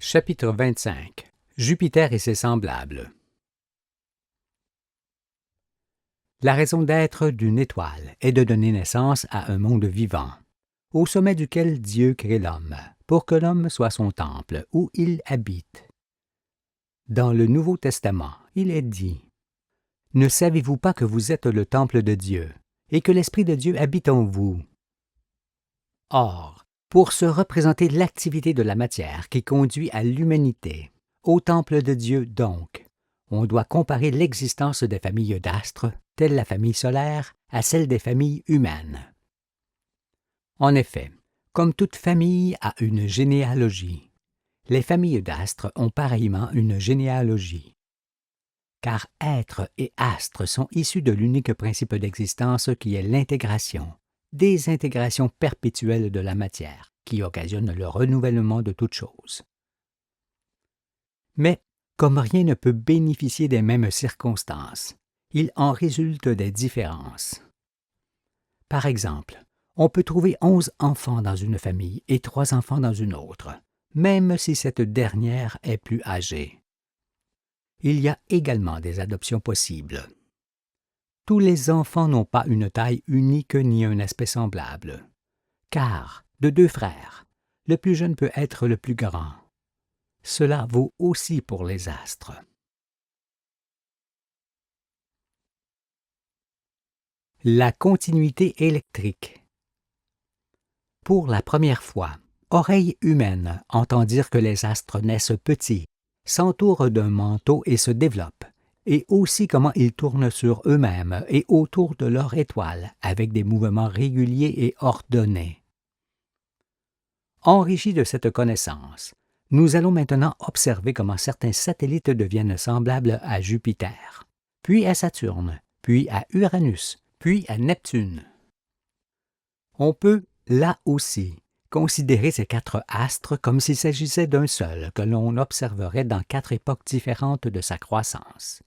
Chapitre 25. Jupiter et ses semblables. La raison d'être d'une étoile est de donner naissance à un monde vivant, au sommet duquel Dieu crée l'homme, pour que l'homme soit son temple, où il habite. Dans le Nouveau Testament, il est dit « Ne savez-vous pas que vous êtes le temple de Dieu, et que l'Esprit de Dieu habite en vous? » Or, pour se représenter l'activité de la matière qui conduit à l'humanité, au temple de Dieu donc, on doit comparer l'existence des familles d'astres, telle la famille solaire, à celle des familles humaines. En effet, comme toute famille a une généalogie, les familles d'astres ont pareillement une généalogie. Car être et astre sont issus de l'unique principe d'existence qui est l'intégration, désintégration perpétuelle de la matière, qui occasionne le renouvellement de toutes choses. Mais, comme rien ne peut bénéficier des mêmes circonstances, il en résulte des différences. Par exemple, on peut trouver 11 enfants dans une famille et 3 enfants dans une autre, même si cette dernière est plus âgée. Il y a également des adoptions possibles. Tous les enfants n'ont pas une taille unique ni un aspect semblable, car, de 2 frères, le plus jeune peut être le plus grand. Cela vaut aussi pour les astres. La continuité électrique. Pour la première fois, oreille humaine entend dire que les astres naissent petits, s'entourent d'un manteau et se développent, et aussi comment ils tournent sur eux-mêmes et autour de leur étoile avec des mouvements réguliers et ordonnés. Enrichis de cette connaissance, nous allons maintenant observer comment certains satellites deviennent semblables à Jupiter, puis à Saturne, puis à Uranus, puis à Neptune. On peut, là aussi, considérer ces 4 astres comme s'il s'agissait d'un seul que l'on observerait dans 4 époques différentes de sa croissance.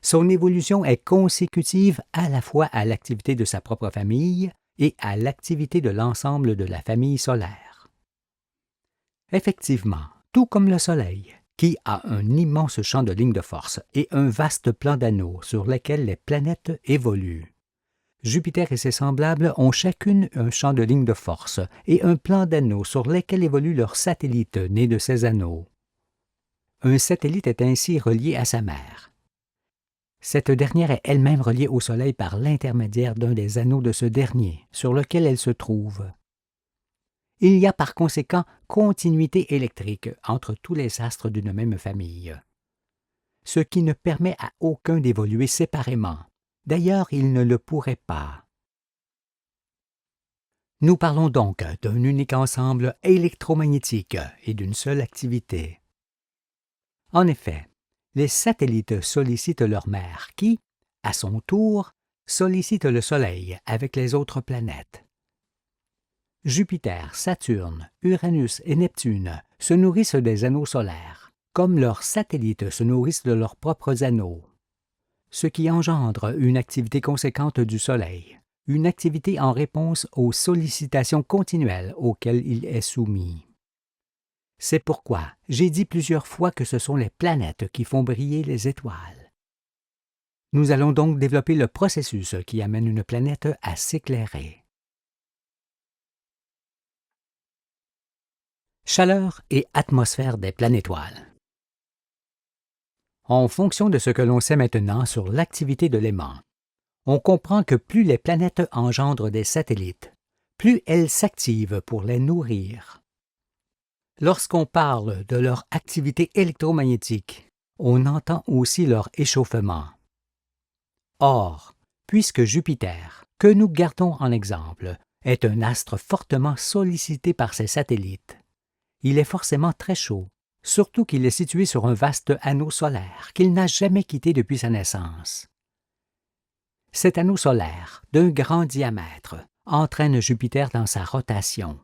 Son évolution est consécutive à la fois à l'activité de sa propre famille et à l'activité de l'ensemble de la famille solaire. Effectivement, tout comme le Soleil, qui a un immense champ de lignes de force et un vaste plan d'anneaux sur lesquels les planètes évoluent, Jupiter et ses semblables ont chacune un champ de lignes de force et un plan d'anneaux sur lesquels évoluent leurs satellites nés de ces anneaux. Un satellite est ainsi relié à sa mère. Cette dernière est elle-même reliée au Soleil par l'intermédiaire d'un des anneaux de ce dernier, sur lequel elle se trouve. Il y a par conséquent continuité électrique entre tous les astres d'une même famille, ce qui ne permet à aucun d'évoluer séparément. D'ailleurs, il ne le pourrait pas. Nous parlons donc d'un unique ensemble électromagnétique et d'une seule activité. En effet, les satellites sollicitent leur mère qui, à son tour, sollicite le Soleil avec les autres planètes. Jupiter, Saturne, Uranus et Neptune se nourrissent des anneaux solaires, comme leurs satellites se nourrissent de leurs propres anneaux, ce qui engendre une activité conséquente du Soleil, une activité en réponse aux sollicitations continuelles auxquelles il est soumis. C'est pourquoi j'ai dit plusieurs fois que ce sont les planètes qui font briller les étoiles. Nous allons donc développer le processus qui amène une planète à s'éclairer. Chaleur et atmosphère des planétoiles. En fonction de ce que l'on sait maintenant sur l'activité de l'aimant, on comprend que plus les planètes engendrent des satellites, plus elles s'activent pour les nourrir. Lorsqu'on parle de leur activité électromagnétique, on entend aussi leur échauffement. Or, puisque Jupiter, que nous gardons en exemple, est un astre fortement sollicité par ses satellites, il est forcément très chaud, surtout qu'il est situé sur un vaste anneau solaire qu'il n'a jamais quitté depuis sa naissance. Cet anneau solaire, d'un grand diamètre, entraîne Jupiter dans sa rotation.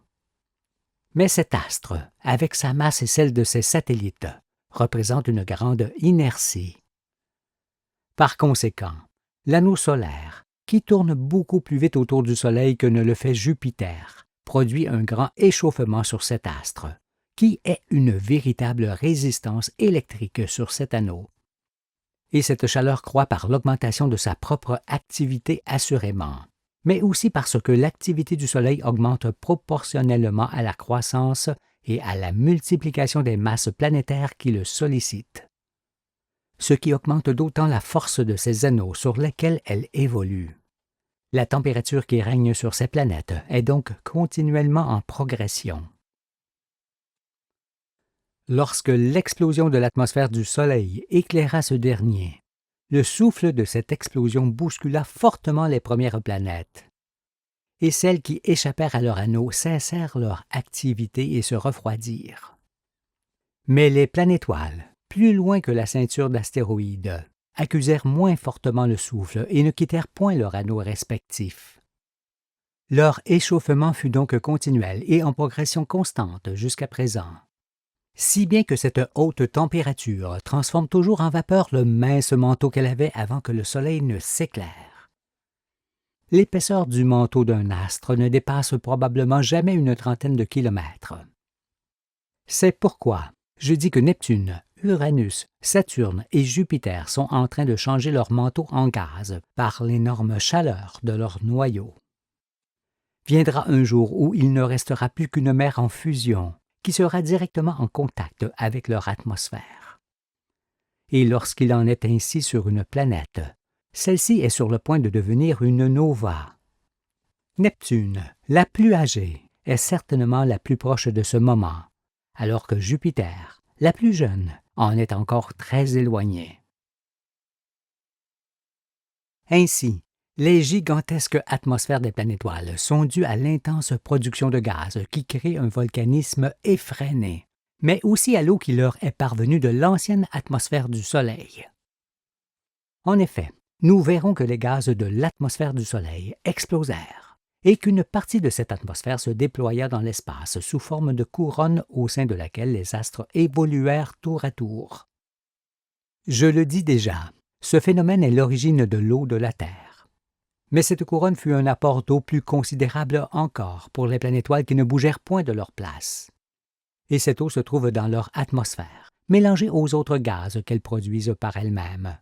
Mais cet astre, avec sa masse et celle de ses satellites, représente une grande inertie. Par conséquent, l'anneau solaire, qui tourne beaucoup plus vite autour du Soleil que ne le fait Jupiter, produit un grand échauffement sur cet astre, qui est une véritable résistance électrique sur cet anneau. Et cette chaleur croît par l'augmentation de sa propre activité assurément, mais aussi parce que l'activité du Soleil augmente proportionnellement à la croissance et à la multiplication des masses planétaires qui le sollicitent, ce qui augmente d'autant la force de ces anneaux sur lesquels elle évolue. La température qui règne sur ces planètes est donc continuellement en progression. Lorsque l'explosion de l'atmosphère du Soleil éclaira ce dernier, le souffle de cette explosion bouscula fortement les premières planètes, et celles qui échappèrent à leur anneau cessèrent leur activité et se refroidirent. Mais les planétoiles, plus loin que la ceinture d'astéroïdes, accusèrent moins fortement le souffle et ne quittèrent point leurs anneaux respectifs. Leur échauffement fut donc continuel et en progression constante jusqu'à présent, si bien que cette haute température transforme toujours en vapeur le mince manteau qu'elle avait avant que le Soleil ne s'éclaire. L'épaisseur du manteau d'un astre ne dépasse probablement jamais une trentaine de kilomètres. C'est pourquoi je dis que Neptune, Uranus, Saturne et Jupiter sont en train de changer leur manteau en gaz par l'énorme chaleur de leur noyau. Viendra un jour où il ne restera plus qu'une mer en fusion, qui sera directement en contact avec leur atmosphère. Et lorsqu'il en est ainsi sur une planète, celle-ci est sur le point de devenir une nova. Neptune, la plus âgée, est certainement la plus proche de ce moment, alors que Jupiter, la plus jeune, en est encore très éloignée. Ainsi, les gigantesques atmosphères des planétoiles sont dues à l'intense production de gaz qui crée un volcanisme effréné, mais aussi à l'eau qui leur est parvenue de l'ancienne atmosphère du Soleil. En effet, nous verrons que les gaz de l'atmosphère du Soleil explosèrent et qu'une partie de cette atmosphère se déploya dans l'espace sous forme de couronne au sein de laquelle les astres évoluèrent tour à tour. Je le dis déjà, ce phénomène est l'origine de l'eau de la Terre. Mais cette couronne fut un apport d'eau plus considérable encore pour les planétoiles qui ne bougèrent point de leur place. Et cette eau se trouve dans leur atmosphère, mélangée aux autres gaz qu'elles produisent par elles-mêmes.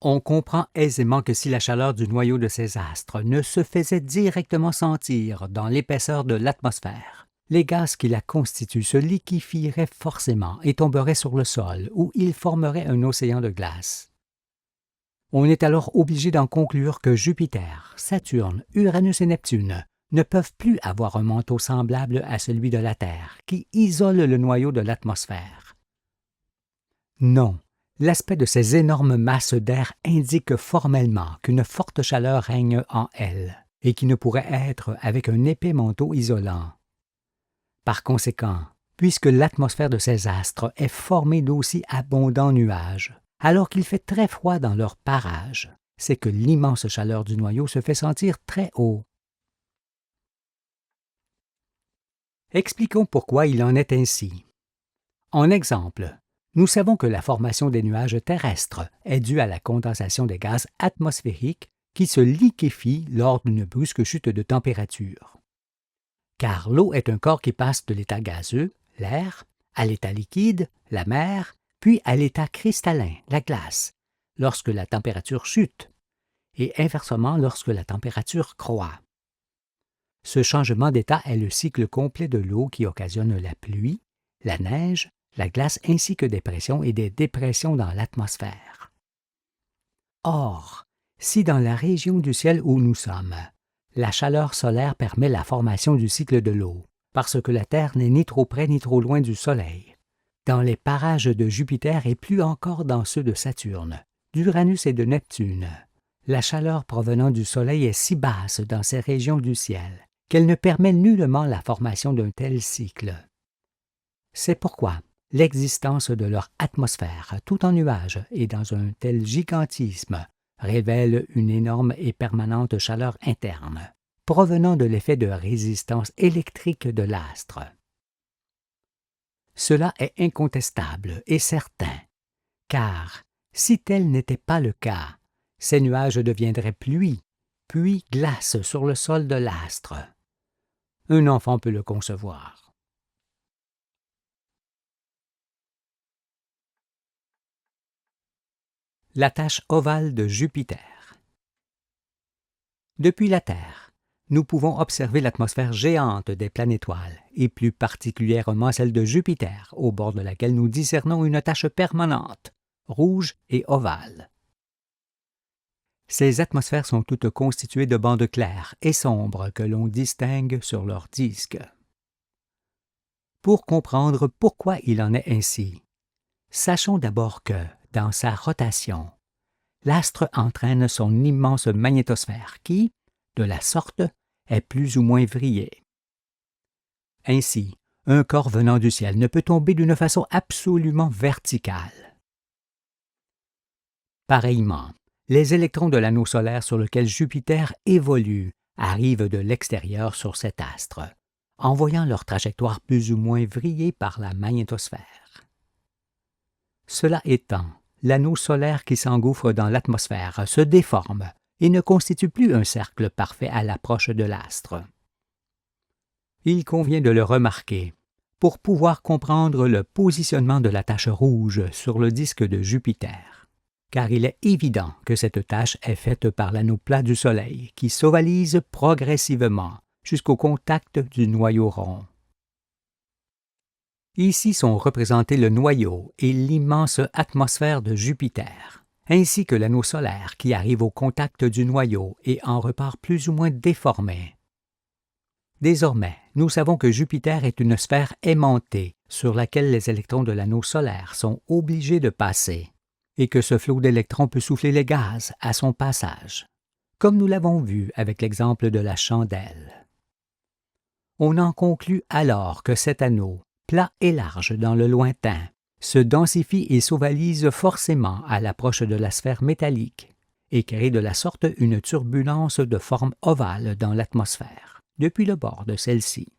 On comprend aisément que si la chaleur du noyau de ces astres ne se faisait directement sentir dans l'épaisseur de l'atmosphère, les gaz qui la constituent se liquéfieraient forcément et tomberaient sur le sol, où ils formeraient un océan de glace. On est alors obligé d'en conclure que Jupiter, Saturne, Uranus et Neptune ne peuvent plus avoir un manteau semblable à celui de la Terre, qui isole le noyau de l'atmosphère. Non, l'aspect de ces énormes masses d'air indique formellement qu'une forte chaleur règne en elles, et qui ne pourrait être avec un épais manteau isolant. Par conséquent, puisque l'atmosphère de ces astres est formée d'aussi abondants nuages, alors qu'il fait très froid dans leur parage, c'est que l'immense chaleur du noyau se fait sentir très haut. Expliquons pourquoi il en est ainsi. En exemple, nous savons que la formation des nuages terrestres est due à la condensation des gaz atmosphériques qui se liquéfient lors d'une brusque chute de température. Car l'eau est un corps qui passe de l'état gazeux, l'air, à l'état liquide, la mer, puis à l'état cristallin, la glace, lorsque la température chute, et inversement lorsque la température croît. Ce changement d'état est le cycle complet de l'eau qui occasionne la pluie, la neige, la glace ainsi que des pressions et des dépressions dans l'atmosphère. Or, si dans la région du ciel où nous sommes, la chaleur solaire permet la formation du cycle de l'eau, parce que la Terre n'est ni trop près ni trop loin du Soleil, dans les parages de Jupiter et plus encore dans ceux de Saturne, d'Uranus et de Neptune, la chaleur provenant du Soleil est si basse dans ces régions du ciel qu'elle ne permet nullement la formation d'un tel cycle. C'est pourquoi l'existence de leur atmosphère, tout en nuages et dans un tel gigantisme, révèle une énorme et permanente chaleur interne, provenant de l'effet de résistance électrique de l'astre. Cela est incontestable et certain, car si tel n'était pas le cas, ces nuages deviendraient pluie, puis glace sur le sol de l'astre. Un enfant peut le concevoir. La tache ovale de Jupiter. Depuis la Terre, nous pouvons observer l'atmosphère géante des planétoiles, et plus particulièrement celle de Jupiter, au bord de laquelle nous discernons une tache permanente, rouge et ovale. Ces atmosphères sont toutes constituées de bandes claires et sombres que l'on distingue sur leur disque. Pour comprendre pourquoi il en est ainsi, sachons d'abord que, dans sa rotation, l'astre entraîne son immense magnétosphère qui, de la sorte, est plus ou moins vrillée. Ainsi, un corps venant du ciel ne peut tomber d'une façon absolument verticale. Pareillement, les électrons de l'anneau solaire sur lequel Jupiter évolue arrivent de l'extérieur sur cet astre, envoyant leur trajectoire plus ou moins vrillée par la magnétosphère. Cela étant, l'anneau solaire qui s'engouffre dans l'atmosphère se déforme et ne constitue plus un cercle parfait à l'approche de l'astre. Il convient de le remarquer pour pouvoir comprendre le positionnement de la tache rouge sur le disque de Jupiter, car il est évident que cette tache est faite par l'anneau plat du Soleil qui s'ovalise progressivement jusqu'au contact du noyau rond. Ici sont représentés le noyau et l'immense atmosphère de Jupiter, ainsi que l'anneau solaire qui arrive au contact du noyau et en repart plus ou moins déformé. Désormais, nous savons que Jupiter est une sphère aimantée sur laquelle les électrons de l'anneau solaire sont obligés de passer, et que ce flot d'électrons peut souffler les gaz à son passage, comme nous l'avons vu avec l'exemple de la chandelle. On en conclut alors que cet anneau, plat et large dans le lointain, se densifie et s'ovalise forcément à l'approche de la sphère métallique et crée de la sorte une turbulence de forme ovale dans l'atmosphère, depuis le bord de celle-ci.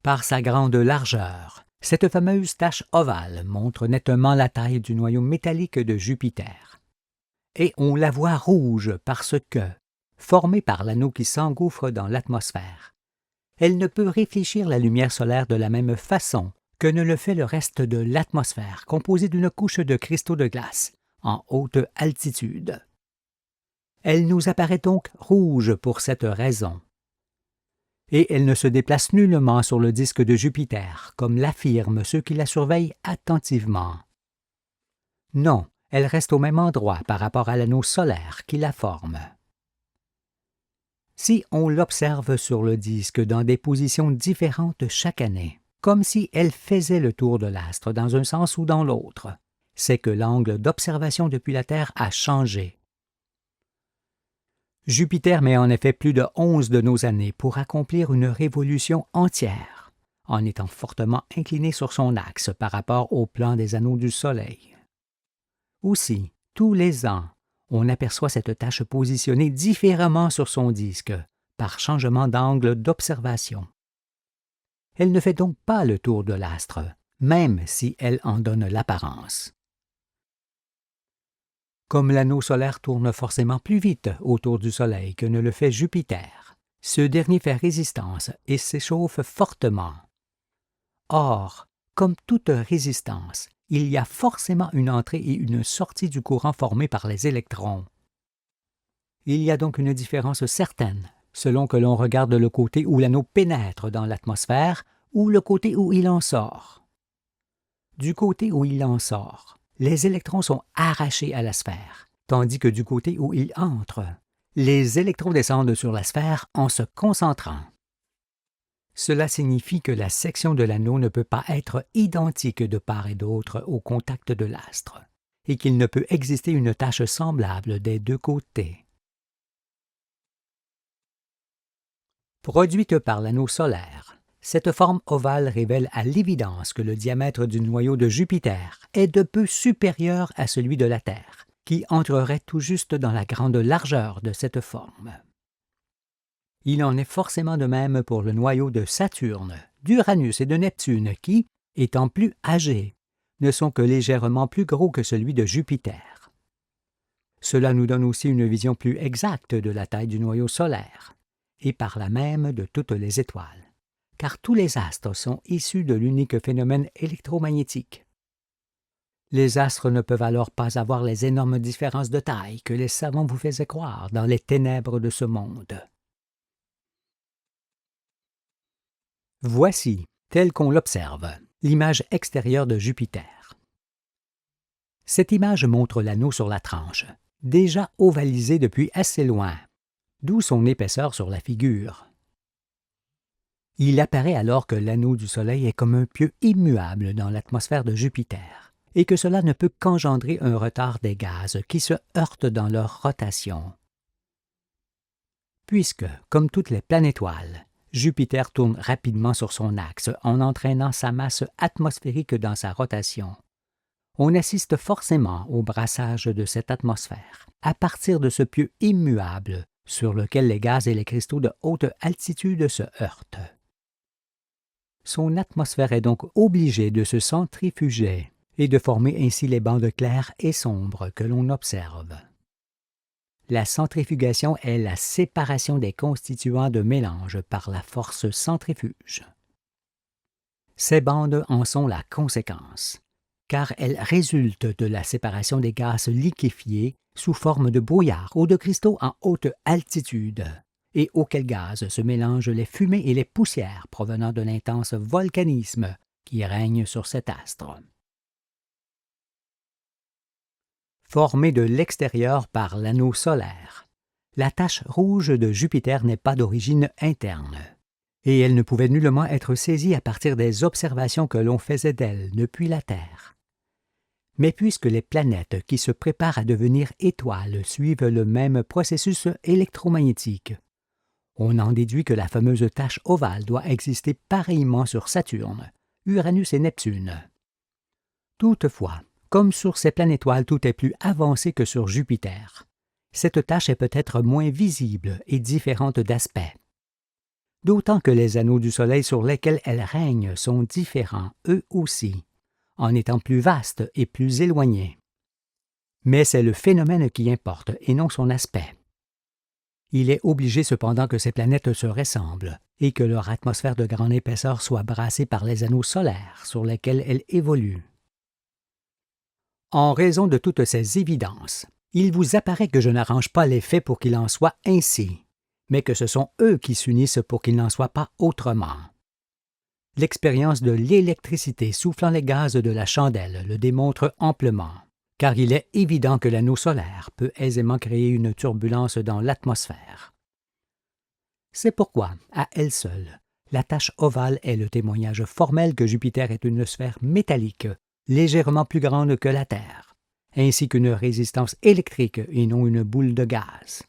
Par sa grande largeur, cette fameuse tache ovale montre nettement la taille du noyau métallique de Jupiter. Et on la voit rouge parce que, formée par l'anneau qui s'engouffre dans l'atmosphère, elle ne peut réfléchir la lumière solaire de la même façon que ne le fait le reste de l'atmosphère, composée d'une couche de cristaux de glace en haute altitude. Elle nous apparaît donc rouge pour cette raison. Et elle ne se déplace nullement sur le disque de Jupiter, comme l'affirment ceux qui la surveillent attentivement. Non, elle reste au même endroit par rapport à l'anneau solaire qui la forme. Si on l'observe sur le disque dans des positions différentes chaque année, comme si elle faisait le tour de l'astre dans un sens ou dans l'autre, c'est que l'angle d'observation depuis la Terre a changé. Jupiter met en effet plus de 11 de nos années pour accomplir une révolution entière, en étant fortement incliné sur son axe par rapport au plan des anneaux du Soleil. Aussi, tous les ans, on aperçoit cette tache positionnée différemment sur son disque, par changement d'angle d'observation. Elle ne fait donc pas le tour de l'astre, même si elle en donne l'apparence. Comme l'anneau solaire tourne forcément plus vite autour du Soleil que ne le fait Jupiter, ce dernier fait résistance et s'échauffe fortement. Or, comme toute résistance, il y a forcément une entrée et une sortie du courant formé par les électrons. Il y a donc une différence certaine, selon que l'on regarde le côté où l'anneau pénètre dans l'atmosphère ou le côté où il en sort. Du côté où il en sort, les électrons sont arrachés à la sphère, tandis que du côté où ils entrent, les électrons descendent sur la sphère en se concentrant. Cela signifie que la section de l'anneau ne peut pas être identique de part et d'autre au contact de l'astre, et qu'il ne peut exister une tache semblable des deux côtés. Produite par l'anneau solaire, cette forme ovale révèle à l'évidence que le diamètre du noyau de Jupiter est de peu supérieur à celui de la Terre, qui entrerait tout juste dans la grande largeur de cette forme. Il en est forcément de même pour le noyau de Saturne, d'Uranus et de Neptune qui, étant plus âgés, ne sont que légèrement plus gros que celui de Jupiter. Cela nous donne aussi une vision plus exacte de la taille du noyau solaire, et par là même de toutes les étoiles, car tous les astres sont issus de l'unique phénomène électromagnétique. Les astres ne peuvent alors pas avoir les énormes différences de taille que les savants vous faisaient croire dans les ténèbres de ce monde. Voici, tel qu'on l'observe, l'image extérieure de Jupiter. Cette image montre l'anneau sur la tranche, déjà ovalisé depuis assez loin, d'où son épaisseur sur la figure. Il apparaît alors que l'anneau du Soleil est comme un pieu immuable dans l'atmosphère de Jupiter, et que cela ne peut qu'engendrer un retard des gaz qui se heurtent dans leur rotation. Puisque, comme toutes les planétoiles, Jupiter tourne rapidement sur son axe en entraînant sa masse atmosphérique dans sa rotation, on assiste forcément au brassage de cette atmosphère à partir de ce pieu immuable sur lequel les gaz et les cristaux de haute altitude se heurtent. Son atmosphère est donc obligée de se centrifuger et de former ainsi les bandes claires et sombres que l'on observe. La centrifugation est la séparation des constituants de mélange par la force centrifuge. Ces bandes en sont la conséquence, car elles résultent de la séparation des gaz liquéfiés sous forme de brouillard ou de cristaux en haute altitude, et auxquels gaz se mélangent les fumées et les poussières provenant de l'intense volcanisme qui règne sur cet astre. Formée de l'extérieur par l'anneau solaire, la tache rouge de Jupiter n'est pas d'origine interne, et elle ne pouvait nullement être saisie à partir des observations que l'on faisait d'elle depuis la Terre. Mais puisque les planètes qui se préparent à devenir étoiles suivent le même processus électromagnétique, on en déduit que la fameuse tache ovale doit exister pareillement sur Saturne, Uranus et Neptune. Toutefois, comme sur ces planétoiles tout est plus avancé que sur Jupiter, cette tache est peut-être moins visible et différente d'aspect. D'autant que les anneaux du Soleil sur lesquels elle règne sont différents, eux aussi, en étant plus vastes et plus éloignés. Mais c'est le phénomène qui importe et non son aspect. Il est obligé cependant que ces planètes se ressemblent et que leur atmosphère de grande épaisseur soit brassée par les anneaux solaires sur lesquels elles évoluent. En raison de toutes ces évidences, il vous apparaît que je n'arrange pas les faits pour qu'il en soit ainsi, mais que ce sont eux qui s'unissent pour qu'il n'en soit pas autrement. L'expérience de l'électricité soufflant les gaz de la chandelle le démontre amplement, car il est évident que l'anneau solaire peut aisément créer une turbulence dans l'atmosphère. C'est pourquoi, à elle seule, la tache ovale est le témoignage formel que Jupiter est une sphère métallique, légèrement plus grande que la Terre, ainsi qu'une résistance électrique et non une boule de gaz.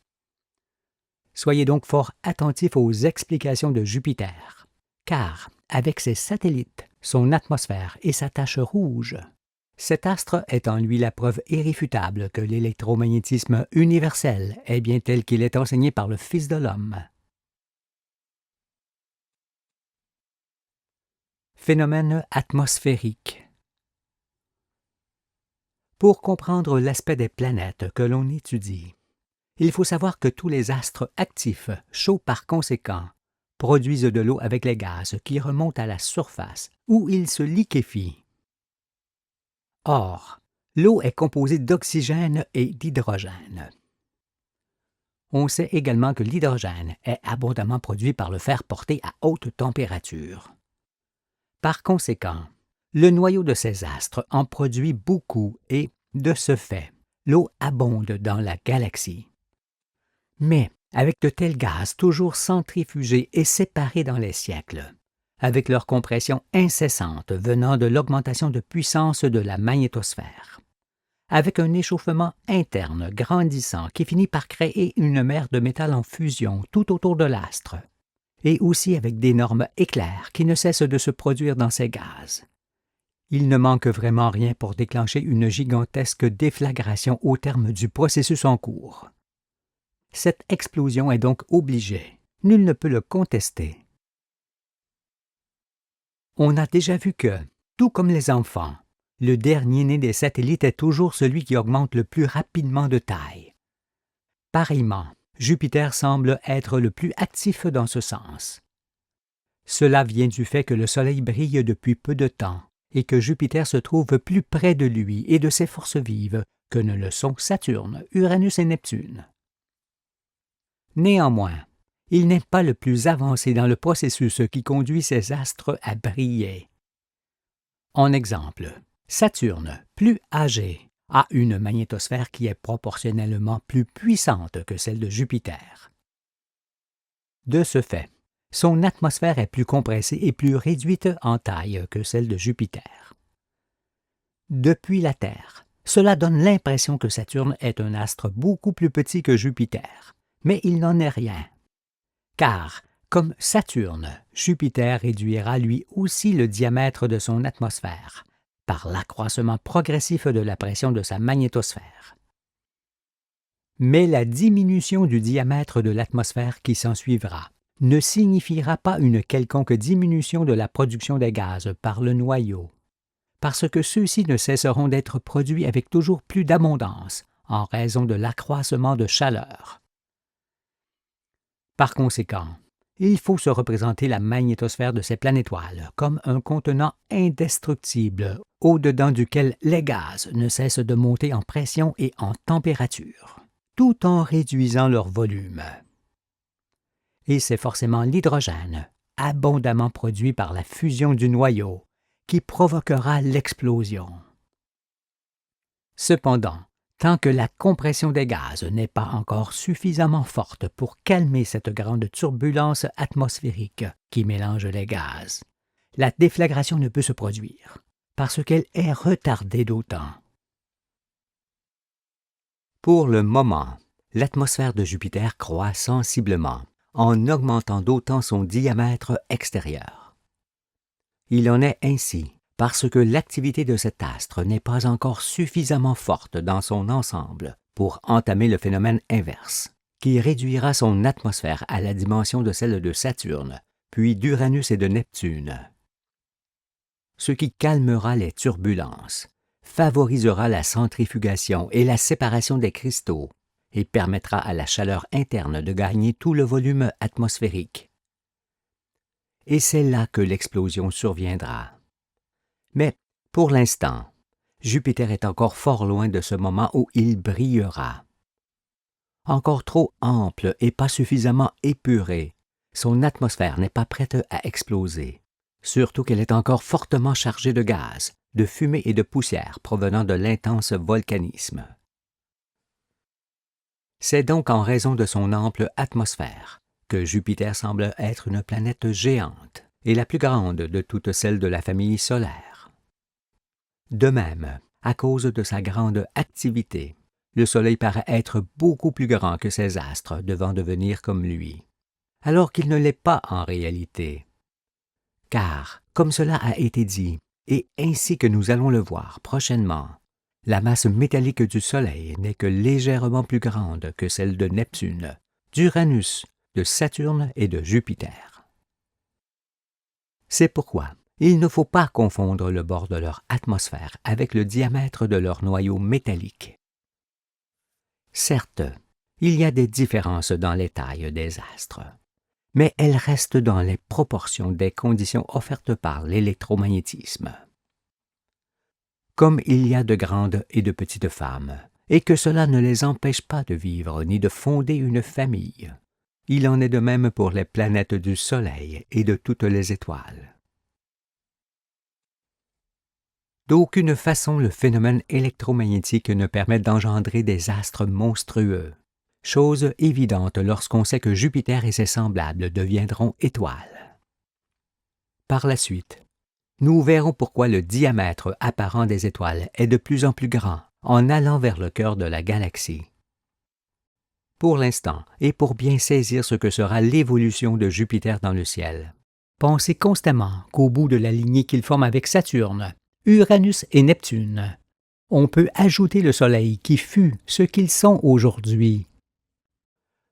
Soyez donc fort attentifs aux explications de Jupiter, car, avec ses satellites, son atmosphère et sa tache rouge, cet astre est en lui la preuve irréfutable que l'électromagnétisme universel est bien tel qu'il est enseigné par le Fils de l'homme. Phénomène atmosphérique. Pour comprendre l'aspect des planètes que l'on étudie, il faut savoir que tous les astres actifs, chauds par conséquent, produisent de l'eau avec les gaz qui remontent à la surface, où ils se liquéfient. Or, l'eau est composée d'oxygène et d'hydrogène. On sait également que l'hydrogène est abondamment produit par le fer porté à haute température. Par conséquent, le noyau de ces astres en produit beaucoup et, de ce fait, l'eau abonde dans la galaxie. Mais, avec de tels gaz toujours centrifugés et séparés dans les siècles, avec leur compression incessante venant de l'augmentation de puissance de la magnétosphère, avec un échauffement interne grandissant qui finit par créer une mer de métal en fusion tout autour de l'astre, et aussi avec d'énormes éclairs qui ne cessent de se produire dans ces gaz. Il ne manque vraiment rien pour déclencher une gigantesque déflagration au terme du processus en cours. Cette explosion est donc obligée, nul ne peut le contester. On a déjà vu que, tout comme les enfants, le dernier-né des satellites est toujours celui qui augmente le plus rapidement de taille. Pareillement, Jupiter semble être le plus actif dans ce sens. Cela vient du fait que le Soleil brille depuis peu de temps et que Jupiter se trouve plus près de lui et de ses forces vives que ne le sont Saturne, Uranus et Neptune. Néanmoins, il n'est pas le plus avancé dans le processus qui conduit ces astres à briller. En exemple, Saturne, plus âgé, a une magnétosphère qui est proportionnellement plus puissante que celle de Jupiter. De ce fait, son atmosphère est plus compressée et plus réduite en taille que celle de Jupiter. Depuis la Terre, cela donne l'impression que Saturne est un astre beaucoup plus petit que Jupiter, mais il n'en est rien. Car, comme Saturne, Jupiter réduira lui aussi le diamètre de son atmosphère, par l'accroissement progressif de la pression de sa magnétosphère. Mais la diminution du diamètre de l'atmosphère qui s'ensuivra ne signifiera pas une quelconque diminution de la production des gaz par le noyau, parce que ceux-ci ne cesseront d'être produits avec toujours plus d'abondance en raison de l'accroissement de chaleur. Par conséquent, il faut se représenter la magnétosphère de ces planétoiles comme un contenant indestructible au-dedans duquel les gaz ne cessent de monter en pression et en température, tout en réduisant leur volume. Et c'est forcément l'hydrogène, abondamment produit par la fusion du noyau, qui provoquera l'explosion. Cependant, tant que la compression des gaz n'est pas encore suffisamment forte pour calmer cette grande turbulence atmosphérique qui mélange les gaz, la déflagration ne peut se produire, parce qu'elle est retardée d'autant. Pour le moment, l'atmosphère de Jupiter croît sensiblement, en augmentant d'autant son diamètre extérieur. Il en est ainsi parce que l'activité de cet astre n'est pas encore suffisamment forte dans son ensemble pour entamer le phénomène inverse, qui réduira son atmosphère à la dimension de celle de Saturne, puis d'Uranus et de Neptune. Ce qui calmera les turbulences, favorisera la centrifugation et la séparation des cristaux, et permettra à la chaleur interne de gagner tout le volume atmosphérique. Et c'est là que l'explosion surviendra. Mais, pour l'instant, Jupiter est encore fort loin de ce moment où il brillera. Encore trop ample et pas suffisamment épurée, son atmosphère n'est pas prête à exploser, surtout qu'elle est encore fortement chargée de gaz, de fumée et de poussière provenant de l'intense volcanisme. C'est donc en raison de son ample atmosphère que Jupiter semble être une planète géante et la plus grande de toutes celles de la famille solaire. De même, à cause de sa grande activité, le Soleil paraît être beaucoup plus grand que ses astres devant devenir comme lui, alors qu'il ne l'est pas en réalité. Car, comme cela a été dit, et ainsi que nous allons le voir prochainement, la masse métallique du Soleil n'est que légèrement plus grande que celle de Neptune, d'Uranus, de Saturne et de Jupiter. C'est pourquoi il ne faut pas confondre le bord de leur atmosphère avec le diamètre de leur noyau métallique. Certes, il y a des différences dans les tailles des astres, mais elles restent dans les proportions des conditions offertes par l'électromagnétisme. Comme il y a de grandes et de petites femmes, et que cela ne les empêche pas de vivre ni de fonder une famille, il en est de même pour les planètes du Soleil et de toutes les étoiles. D'aucune façon le phénomène électromagnétique ne permet d'engendrer des astres monstrueux, chose évidente lorsqu'on sait que Jupiter et ses semblables deviendront étoiles. Par la suite, nous verrons pourquoi le diamètre apparent des étoiles est de plus en plus grand en allant vers le cœur de la galaxie. Pour l'instant, et pour bien saisir ce que sera l'évolution de Jupiter dans le ciel, pensez constamment qu'au bout de la lignée qu'il forme avec Saturne, Uranus et Neptune, on peut ajouter le Soleil qui fut ce qu'ils sont aujourd'hui.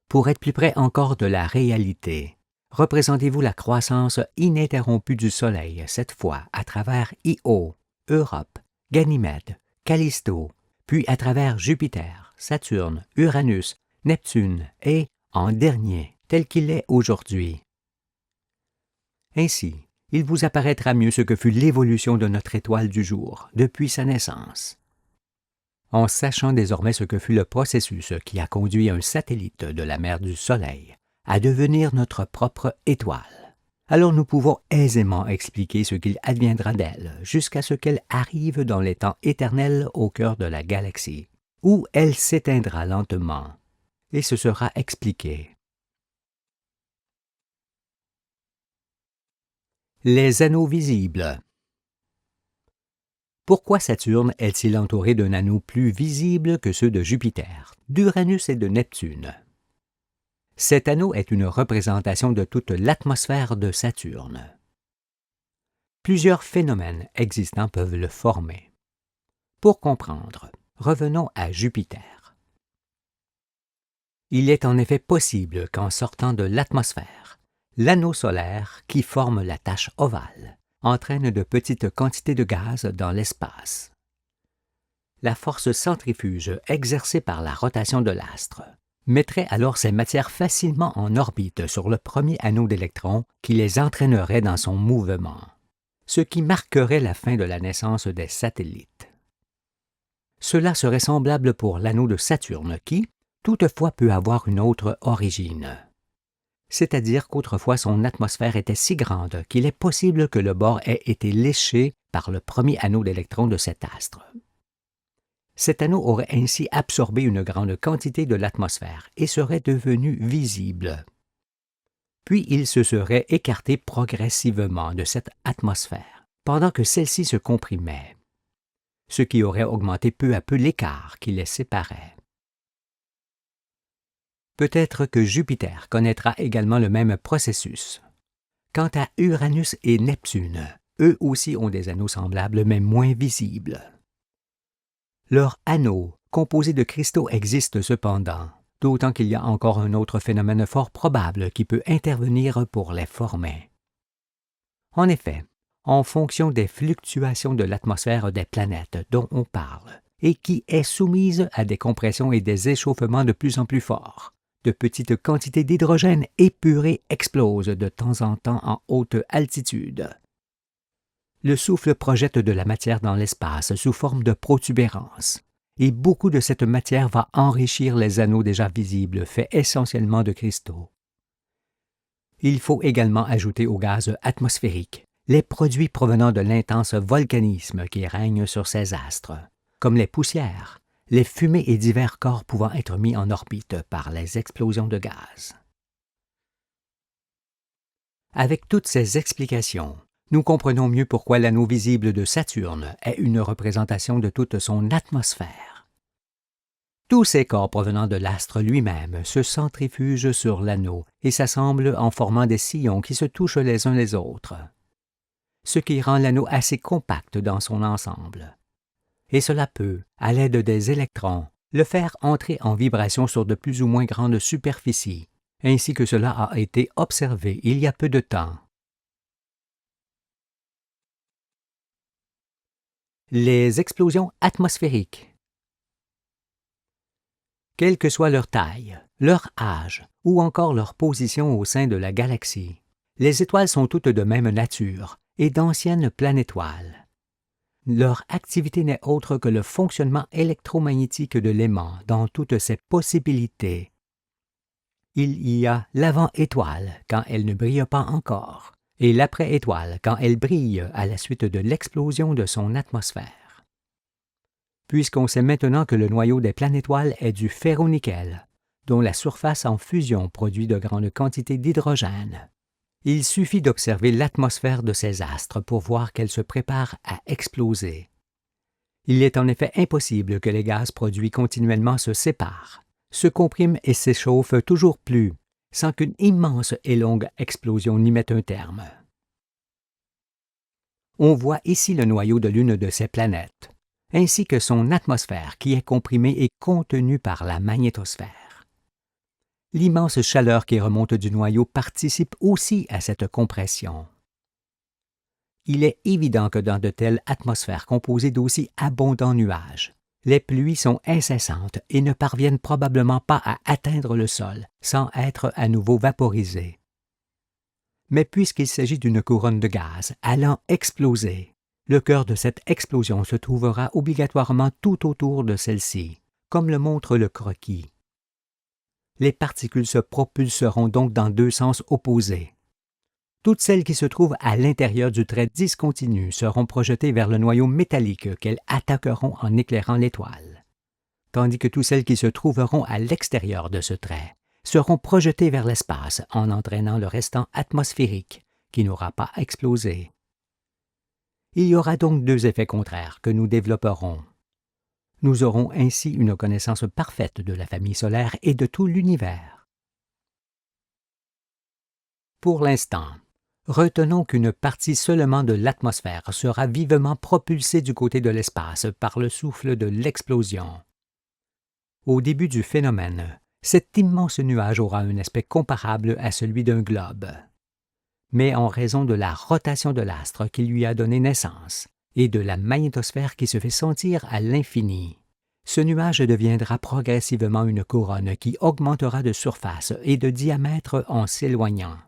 Pour être plus près encore de la réalité, représentez-vous la croissance ininterrompue du Soleil, cette fois à travers Io, Europe, Ganymède, Callisto, puis à travers Jupiter, Saturne, Uranus, Neptune et, en dernier, tel qu'il est aujourd'hui. Ainsi, il vous apparaîtra mieux ce que fut l'évolution de notre étoile du jour depuis sa naissance. En sachant désormais ce que fut le processus qui a conduit un satellite de la mère du Soleil à devenir notre propre étoile, alors nous pouvons aisément expliquer ce qu'il adviendra d'elle jusqu'à ce qu'elle arrive dans les temps éternels au cœur de la galaxie, où elle s'éteindra lentement, et ce sera expliqué. Les anneaux visibles. Pourquoi Saturne est-il entouré d'un anneau plus visible que ceux de Jupiter, d'Uranus et de Neptune? Cet anneau est une représentation de toute l'atmosphère de Saturne. Plusieurs phénomènes existants peuvent le former. Pour comprendre, revenons à Jupiter. Il est en effet possible qu'en sortant de l'atmosphère, l'anneau solaire, qui forme la tache ovale, entraîne de petites quantités de gaz dans l'espace. La force centrifuge exercée par la rotation de l'astre mettrait alors ces matières facilement en orbite sur le premier anneau d'électrons qui les entraînerait dans son mouvement, ce qui marquerait la fin de la naissance des satellites. Cela serait semblable pour l'anneau de Saturne qui, toutefois, peut avoir une autre origine. C'est-à-dire qu'autrefois son atmosphère était si grande qu'il est possible que le bord ait été léché par le premier anneau d'électrons de cet astre. Cet anneau aurait ainsi absorbé une grande quantité de l'atmosphère et serait devenu visible. Puis il se serait écarté progressivement de cette atmosphère, pendant que celle-ci se comprimait, ce qui aurait augmenté peu à peu l'écart qui les séparait. Peut-être que Jupiter connaîtra également le même processus. Quant à Uranus et Neptune, eux aussi ont des anneaux semblables mais moins visibles. Leurs anneaux, composés de cristaux, existent cependant, d'autant qu'il y a encore un autre phénomène fort probable qui peut intervenir pour les former. En effet, en fonction des fluctuations de l'atmosphère des planètes dont on parle, et qui est soumise à des compressions et des échauffements de plus en plus forts, de petites quantités d'hydrogène épuré explosent de temps en temps en haute altitude. Le souffle projette de la matière dans l'espace sous forme de protubérances, et beaucoup de cette matière va enrichir les anneaux déjà visibles faits essentiellement de cristaux. Il faut également ajouter au gaz atmosphérique les produits provenant de l'intense volcanisme qui règne sur ces astres, comme les poussières, les fumées et divers corps pouvant être mis en orbite par les explosions de gaz. Avec toutes ces explications, nous comprenons mieux pourquoi l'anneau visible de Saturne est une représentation de toute son atmosphère. Tous ces corps provenant de l'astre lui-même se centrifugent sur l'anneau et s'assemblent en formant des sillons qui se touchent les uns les autres, ce qui rend l'anneau assez compact dans son ensemble. Et cela peut, à l'aide des électrons, le faire entrer en vibration sur de plus ou moins grandes superficies, ainsi que cela a été observé il y a peu de temps. Les explosions atmosphériques. Quelle que soit leur taille, leur âge ou encore leur position au sein de la galaxie, les étoiles sont toutes de même nature et d'anciennes planétoiles. Leur activité n'est autre que le fonctionnement électromagnétique de l'aimant dans toutes ses possibilités. Il y a l'avant-étoile quand elle ne brille pas encore, et l'après-étoile quand elle brille à la suite de l'explosion de son atmosphère. Puisqu'on sait maintenant que le noyau des planétoiles est du ferro-nickel, dont la surface en fusion produit de grandes quantités d'hydrogène, il suffit d'observer l'atmosphère de ces astres pour voir qu'elle se prépare à exploser. Il est en effet impossible que les gaz produits continuellement se séparent, se compriment et s'échauffent toujours plus, sans qu'une immense et longue explosion n'y mette un terme. On voit ici le noyau de l'une de ces planètes, ainsi que son atmosphère qui est comprimée et contenue par la magnétosphère. L'immense chaleur qui remonte du noyau participe aussi à cette compression. Il est évident que dans de telles atmosphères composées d'aussi abondants nuages, les pluies sont incessantes et ne parviennent probablement pas à atteindre le sol sans être à nouveau vaporisées. Mais puisqu'il s'agit d'une couronne de gaz allant exploser, le cœur de cette explosion se trouvera obligatoirement tout autour de celle-ci, comme le montre le croquis. Les particules se propulseront donc dans deux sens opposés. Toutes celles qui se trouvent à l'intérieur du trait discontinu seront projetées vers le noyau métallique qu'elles attaqueront en éclairant l'étoile, tandis que toutes celles qui se trouveront à l'extérieur de ce trait seront projetées vers l'espace en entraînant le restant atmosphérique qui n'aura pas explosé. Il y aura donc deux effets contraires que nous développerons. Nous aurons ainsi une connaissance parfaite de la famille solaire et de tout l'univers. Pour l'instant, retenons qu'une partie seulement de l'atmosphère sera vivement propulsée du côté de l'espace par le souffle de l'explosion. Au début du phénomène, cet immense nuage aura un aspect comparable à celui d'un globe. Mais en raison de la rotation de l'astre qui lui a donné naissance et de la magnétosphère qui se fait sentir à l'infini, ce nuage deviendra progressivement une couronne qui augmentera de surface et de diamètre en s'éloignant.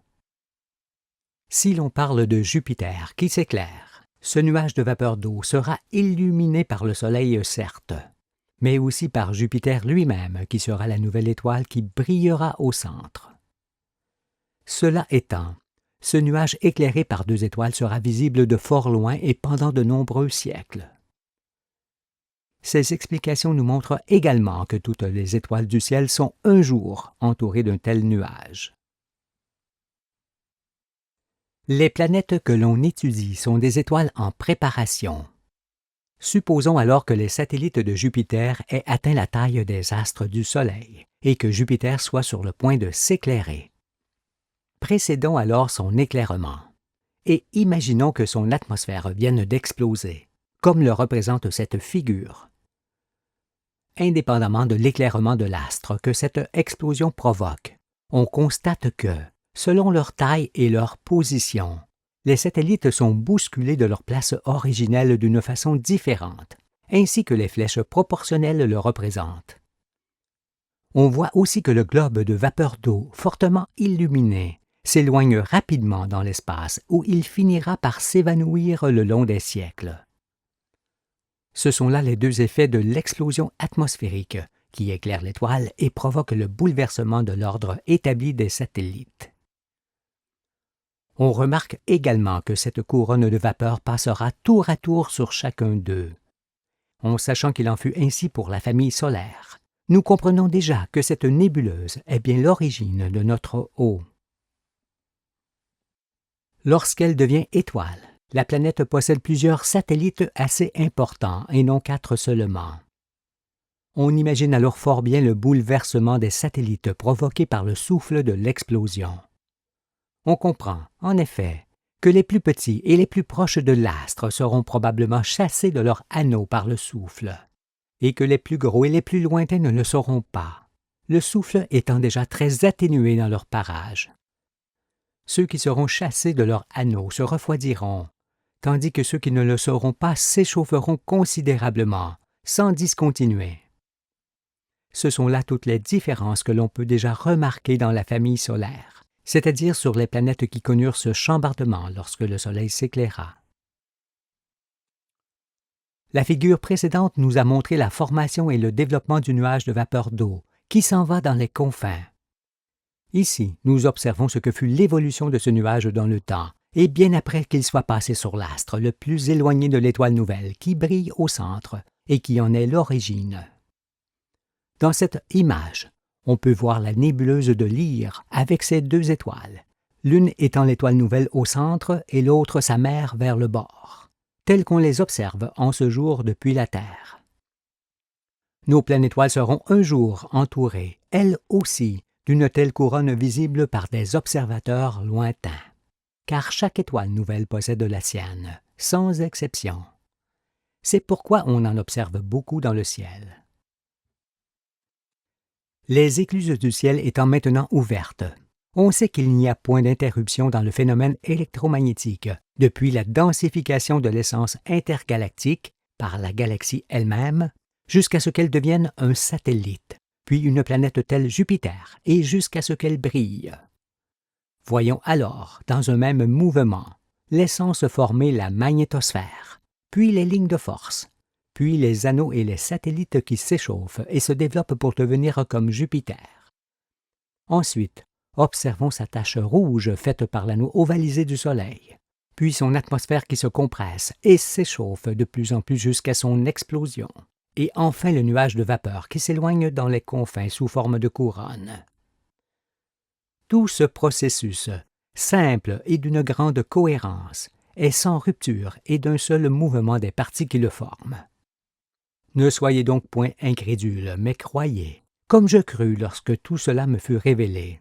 Si l'on parle de Jupiter qui s'éclaire, ce nuage de vapeur d'eau sera illuminé par le Soleil certes, mais aussi par Jupiter lui-même qui sera la nouvelle étoile qui brillera au centre. Cela étant, ce nuage éclairé par deux étoiles sera visible de fort loin et pendant de nombreux siècles. Ces explications nous montrent également que toutes les étoiles du ciel sont un jour entourées d'un tel nuage. Les planètes que l'on étudie sont des étoiles en préparation. Supposons alors que les satellites de Jupiter aient atteint la taille des astres du Soleil et que Jupiter soit sur le point de s'éclairer. Précédons alors son éclairement et imaginons que son atmosphère vienne d'exploser, comme le représente cette figure. Indépendamment de l'éclairement de l'astre que cette explosion provoque, on constate que, selon leur taille et leur position, les satellites sont bousculés de leur place originelle d'une façon différente, ainsi que les flèches proportionnelles le représentent. On voit aussi que le globe de vapeur d'eau fortement illuminé s'éloigne rapidement dans l'espace où il finira par s'évanouir le long des siècles. Ce sont là les deux effets de l'explosion atmosphérique qui éclaire l'étoile et provoque le bouleversement de l'ordre établi des satellites. On remarque également que cette couronne de vapeur passera tour à tour sur chacun d'eux. En sachant qu'il en fut ainsi pour la famille solaire, nous comprenons déjà que cette nébuleuse est bien l'origine de notre eau. Lorsqu'elle devient étoile, la planète possède plusieurs satellites assez importants et non 4 seulement. On imagine alors fort bien le bouleversement des satellites provoqué par le souffle de l'explosion. On comprend, en effet, que les plus petits et les plus proches de l'astre seront probablement chassés de leur anneau par le souffle, et que les plus gros et les plus lointains ne le seront pas, le souffle étant déjà très atténué dans leur parage. Ceux qui seront chassés de leur anneau se refroidiront, tandis que ceux qui ne le seront pas s'échaufferont considérablement, sans discontinuer. Ce sont là toutes les différences que l'on peut déjà remarquer dans la famille solaire, c'est-à-dire sur les planètes qui connurent ce chambardement lorsque le Soleil s'éclaira. La figure précédente nous a montré la formation et le développement du nuage de vapeur d'eau, qui s'en va dans les confins. Ici, nous observons ce que fut l'évolution de ce nuage dans le temps, et bien après qu'il soit passé sur l'astre le plus éloigné de l'étoile nouvelle qui brille au centre et qui en est l'origine. Dans cette image, on peut voir la nébuleuse de Lyre avec ses 2 étoiles, l'une étant l'étoile nouvelle au centre et l'autre sa mère vers le bord, telles qu'on les observe en ce jour depuis la Terre. Nos planétoiles seront un jour entourées, elles aussi, d'une telle couronne visible par des observateurs lointains, car chaque étoile nouvelle possède la sienne, sans exception. C'est pourquoi on en observe beaucoup dans le ciel. Les écluses du ciel étant maintenant ouvertes, on sait qu'il n'y a point d'interruption dans le phénomène électromagnétique depuis la densification de l'essence intergalactique par la galaxie elle-même jusqu'à ce qu'elle devienne un satellite, puis une planète telle Jupiter et jusqu'à ce qu'elle brille. Voyons alors, dans un même mouvement, l'essence former la magnétosphère, puis les lignes de force, puis les anneaux et les satellites qui s'échauffent et se développent pour devenir comme Jupiter. Ensuite, observons sa tache rouge faite par l'anneau ovalisé du Soleil, puis son atmosphère qui se compresse et s'échauffe de plus en plus jusqu'à son explosion, et enfin le nuage de vapeur qui s'éloigne dans les confins sous forme de couronne. Tout ce processus, simple et d'une grande cohérence, est sans rupture et d'un seul mouvement des parties qui le forment. Ne soyez donc point incrédules, mais croyez, comme je crus lorsque tout cela me fut révélé.